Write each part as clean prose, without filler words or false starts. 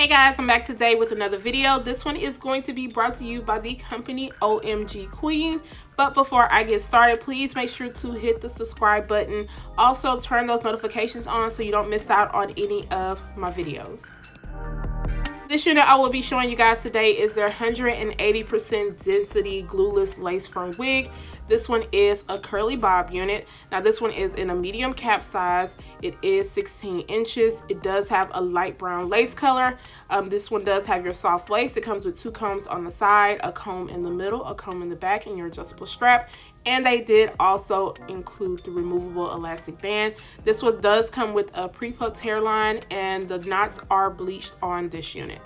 Hey guys, I'm back today with another video. This one is going to be brought to you by the company OMGqueen. But before I get started, please make sure to hit the subscribe button. Also, turn those notifications on so you don't miss out on any of my videos. This unit I will be showing you guys today is their 180% density glueless lace front wig. This one is a curly bob unit. Now this one is in a medium cap size. It is 16 inches. It does have a light brown lace color. This one does have your soft lace. It comes with 2 combs on the side, a comb in the middle, a comb in the back, and your adjustable strap. And they did also include the removable elastic band. This one does come with a pre-plucked hairline, and the knots are bleached on this unit.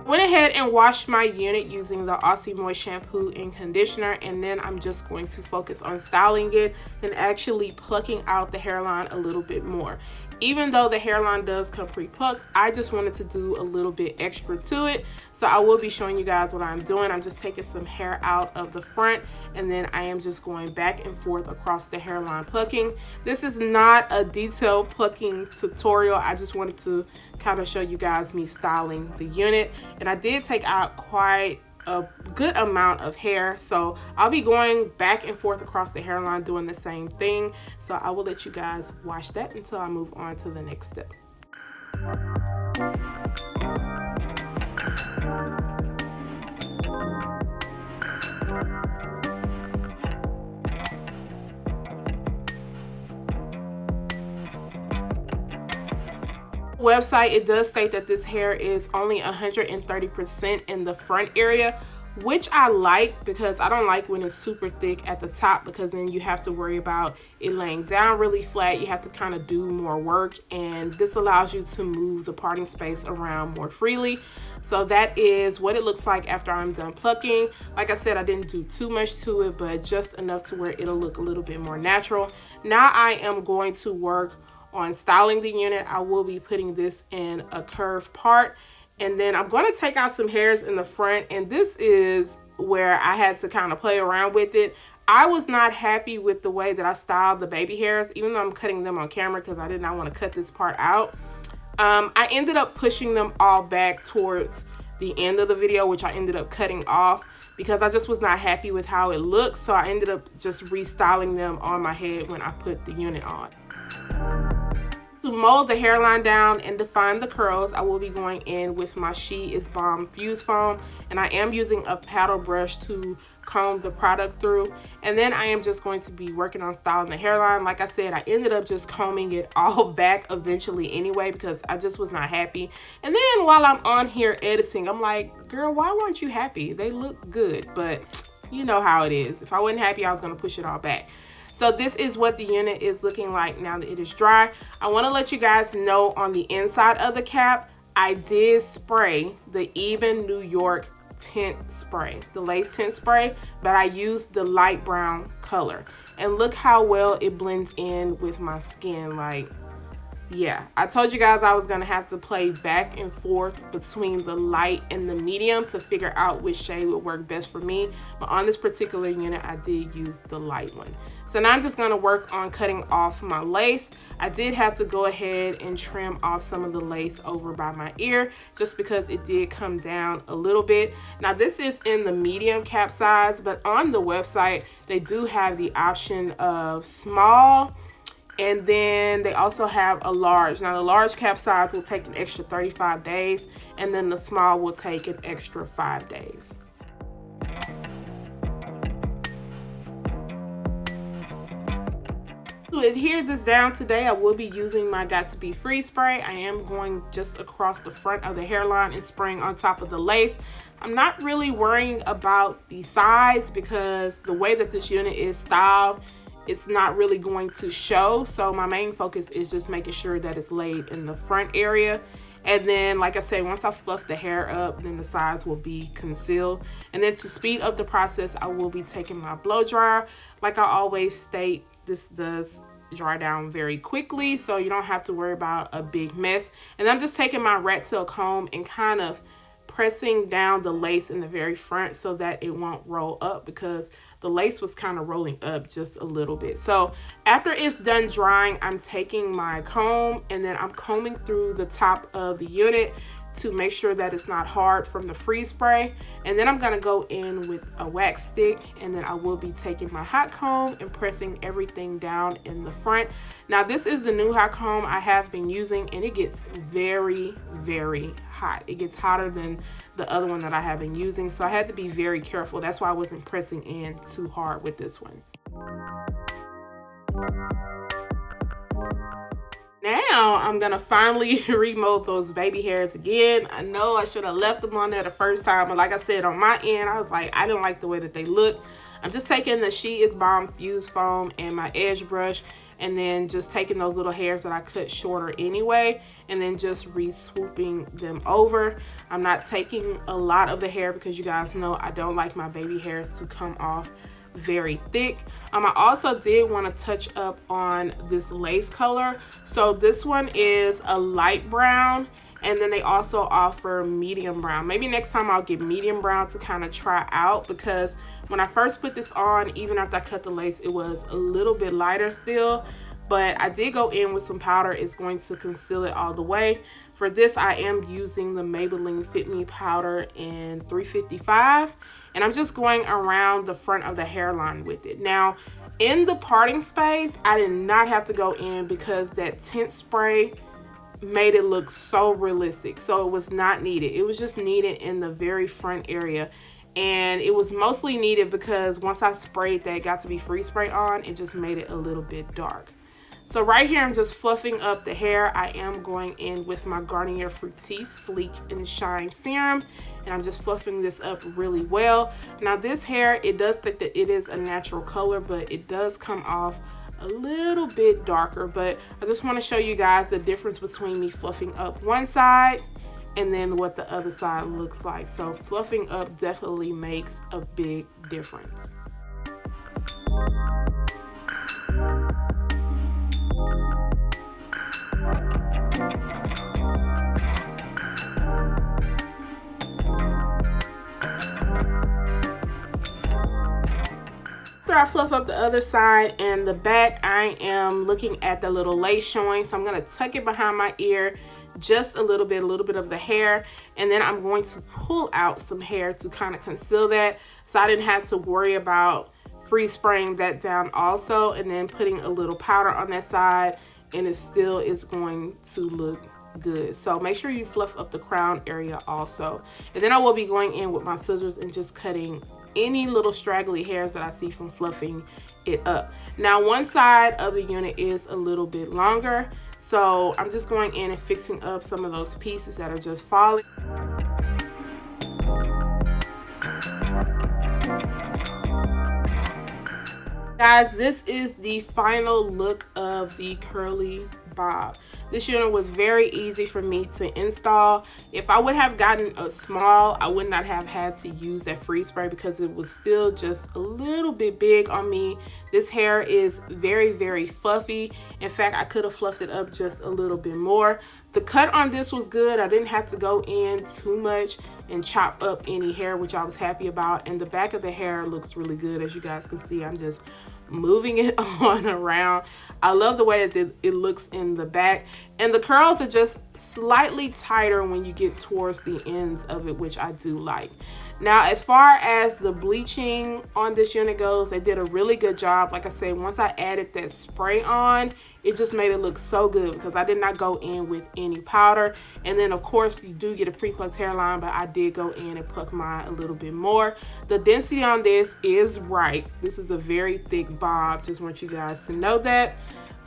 Went ahead and washed my unit using the Aussie Moist shampoo and conditioner, and then I'm just going to focus on styling it and actually plucking out the hairline a little bit more. Even though the hairline does come pre-plucked, I just wanted to do a little bit extra to it, so I will be showing you guys what I'm doing. I'm just taking some hair out of the front, and then I am just going back and forth across the hairline plucking. This is not a detailed plucking tutorial. I just wanted to kind of show you guys me styling the unit, and I did take out quite a good amount of hair, so I'll be going back and forth across the hairline doing the same thing. So I will let you guys watch that until I move on to the next step. Website, it does state that this hair is only 130% in the front area, which I like because I don't like when it's super thick at the top, because then you have to worry about it laying down really flat. You have to kind of do more work, and this allows you to move the parting space around more freely. So that is what it looks like after I'm done plucking. Like I said, I didn't do too much to it, but just enough to where it'll look a little bit more natural. Now I am going to work on styling the unit. I will be putting this in a curved part, and then I'm going to take out some hairs in the front, and this is where I had to kind of play around with it. I was not happy with the way that I styled the baby hairs, even though I'm cutting them on camera because I did not want to cut this part out. I ended up pushing them all back towards the end of the video, which I ended up cutting off because I just was not happy with how it looked. So I ended up just restyling them on my head when I put the unit on. To mold the hairline down and define the curls, I will be going in with my She Is Bomb Fuse Foam, and I am using a paddle brush to comb the product through. And then I am just going to be working on styling the hairline. Like I said, I ended up just combing it all back eventually anyway because I just was not happy. And then while I'm on here editing, I'm like, girl, why weren't you happy? They look good, but you know how it is. If I wasn't happy, I was going to push it all back. So this is what the unit is looking like now that it is dry. I want to let you guys know on the inside of the cap, I did spray the Even New York tint spray, the lace tint spray, but I used the light brown color. And look how well it blends in with my skin. Like, yeah, I told you guys I was going to have to play back and forth between the light and the medium to figure out which shade would work best for me. But on this particular unit, I did use the light one. So now I'm just going to work on cutting off my lace. I did have to go ahead and trim off some of the lace over by my ear just because it did come down a little bit. Now this is in the medium cap size, but on the website, they do have the option of small, and then they also have a large. Now the large cap size will take an extra 35 days, and then the small will take an extra 5 days. To adhere this down today, I will be using my Got To Be Free spray. I am going just across the front of the hairline and spraying on top of the lace. I'm not really worrying about the size because the way that this unit is styled, it's not really going to show. So my main focus is just making sure that it's laid in the front area. And then, like I say, once I fluff the hair up, then the sides will be concealed. And then to speed up the process, I will be taking my blow dryer. Like I always state, this does dry down very quickly, so you don't have to worry about a big mess. And I'm just taking my rat tail comb and kind of pressing down the lace in the very front so that it won't roll up, because the lace was kind of rolling up just a little bit. So after it's done drying, I'm taking my comb and then I'm combing through the top of the unit to make sure that it's not hard from the freeze spray. And then I'm gonna go in with a wax stick, and then I will be taking my hot comb and pressing everything down in the front. Now this is the new hot comb I have been using, and it gets very, very hot. It gets hotter than the other one that I have been using, so I had to be very careful. That's why I wasn't pressing in too hard with this one. Now I'm gonna finally remold those baby hairs again. I know I should have left them on there the first time, but like I said, on my end, I was like, I didn't like the way that they look. I'm just taking the She Is Bomb Fuse Foam and my edge brush, and then just taking those little hairs that I cut shorter anyway, and then just re-swooping them over. I'm not taking a lot of the hair because you guys know I don't like my baby hairs to come off very thick. I also did want to touch up on this lace color. So this one is a light brown, and then they also offer medium brown. Maybe next time I'll get medium brown to kind of try out, because when I first put this on, even after I cut the lace, it was a little bit lighter still. But I did go in with some powder. It's going to conceal it all the way. For this, I am using the Maybelline Fit Me powder in 355, and I'm just going around the front of the hairline with it. Now, in the parting space, I did not have to go in because that tint spray made it look so realistic, so it was not needed. It was just needed in the very front area, and it was mostly needed because once I sprayed that got to be free spray on, it just made it a little bit dark. So right here, I'm just fluffing up the hair. I am going in with my Garnier Fructis Sleek and Shine Serum, and I'm just fluffing this up really well. Now this hair, it does think that it is a natural color, but it does come off a little bit darker. But I just want to show you guys the difference between me fluffing up one side and then what the other side looks like. So fluffing up definitely makes a big difference. After I fluff up the other side and the back, I am looking at the little lace showing, so I'm going to tuck it behind my ear just a little bit of the hair, and then I'm going to pull out some hair to kind of conceal that, so I didn't have to worry about free spraying that down also, and then putting a little powder on that side, and it still is going to look good. So make sure you fluff up the crown area also, and then I will be going in with my scissors and just cutting any little straggly hairs that I see from fluffing it up. Now one side of the unit is a little bit longer, so I'm just going in and fixing up some of those pieces that are just falling. Guys, this is the final look of the curly bob. This unit was very easy for me to install. If I would have gotten a small, I would not have had to use that free spray because it was still just a little bit big on me. This hair is very, very fluffy. In fact, I could have fluffed it up just a little bit more. The cut on this was good. I didn't have to go in too much and chop up any hair, which I was happy about. And the back of the hair looks really good. As you guys can see, I'm just moving it on around. I love the way that it looks in the back, and the curls are just slightly tighter when you get towards the ends of it, which I do like. Now, as far as the bleaching on this unit goes, they did a really good job. Like I said, once I added that spray on, it just made it look so good because I did not go in with any powder. And then of course you do get a pre-plucked hairline, but I did go in and pluck mine a little bit more. The density on this is right. This is a very thick bob. Just want you guys to know that.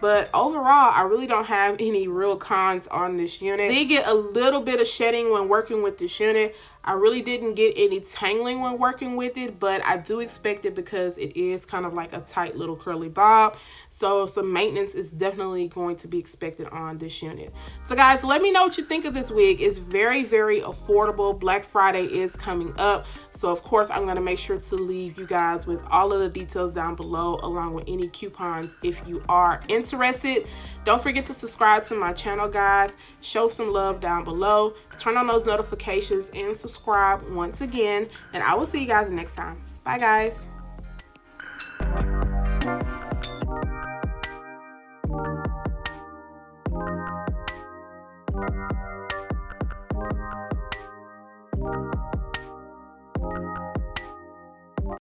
But overall, I really don't have any real cons on this unit. I did get a little bit of shedding when working with this unit. I really didn't get any tangling when working with it, but I do expect it because it is kind of like a tight little curly bob. So some maintenance is definitely going to be expected on this unit. So guys, let me know what you think of this wig. It's very, very affordable. Black Friday is coming up. So of course, I'm going to make sure to leave you guys with all of the details down below, along with any coupons if you are interested. interested, don't forget to subscribe to my channel, guys. Show some love down below. Turn on those notifications and subscribe once again. And I will see you guys next time. Bye, guys.